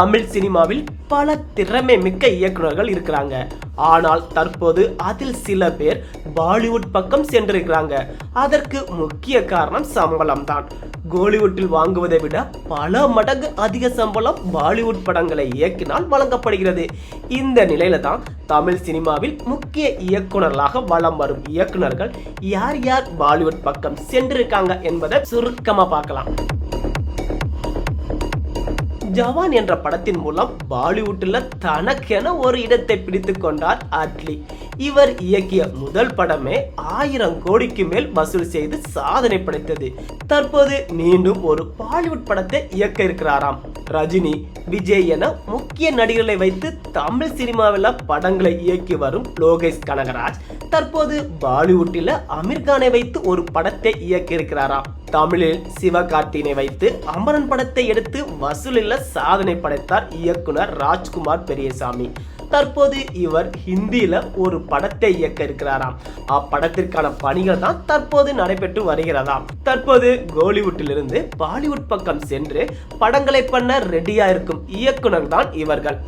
தமிழ் சினிமாவில் பல திறமை மிக்க இயக்குனர்கள் இருக்கிறாங்க. ஆனால் தற்போது அதில் சில பேர் பாலிவுட் பக்கம் சென்றிருக்கிறாங்க. அதற்கு முக்கிய காரணம் சம்பளம் தான். கோலிவுட்டில் வாங்குவதை விட பல மடங்கு அதிக சம்பளம் பாலிவுட் படங்களை இயக்கினால் வழங்கப்படுகிறது. இந்த நிலையில தான் தமிழ் சினிமாவில் முக்கிய இயக்குனர்களாக வலம் வரும் இயக்குனர்கள் யார் யார் பாலிவுட் பக்கம் சென்றிருக்காங்க என்பதை சுருக்கமா பார்க்கலாம். ஜவான் என்ற படத்தின் மூலம் பாலிவுட்ல தனக்கென ஒரு இடத்தை பிடித்துக் கொண்டார் அட்லி. இவர் இயக்கிய முதல் படமே 1000 கோடிக்கு மேல் வசூல் செய்து சாதனை படைத்தது. தற்போது மீண்டும் ஒரு பாலிவுட் படத்தை இயக்க இருக்கிறாராம். ரஜினி, விஜய் என முக்கிய நடிகர்களை வைத்து தமிழ் சினிமாவில் படங்களை இயக்கி வரும் லோகேஷ் கனகராஜ் தற்போது பாலிவுட்டில் அமீர்கானை வைத்து ஒரு படத்தை இயக்க இருக்கிறாராம். தமிழில் சிவகார்த்தினை வைத்து அமரன் படத்தை எடுத்து வசூலில் சாதனை படைத்தார் இயக்குனர் ராஜ்குமார் பெரியசாமி. தற்போது இவர் ஹிந்தியில ஒரு படத்தை இயக்க இருக்கிறாராம். அப்படத்திற்கான பணிகள் தான் தற்போது நடைபெற்று வருகிறதாம். தற்போது கோலிவுட்டிலிருந்து பாலிவுட் பக்கம் சென்று படங்களை பண்ண ரெடியா இருக்கும் இயக்குனர் தான் இவர்கள்.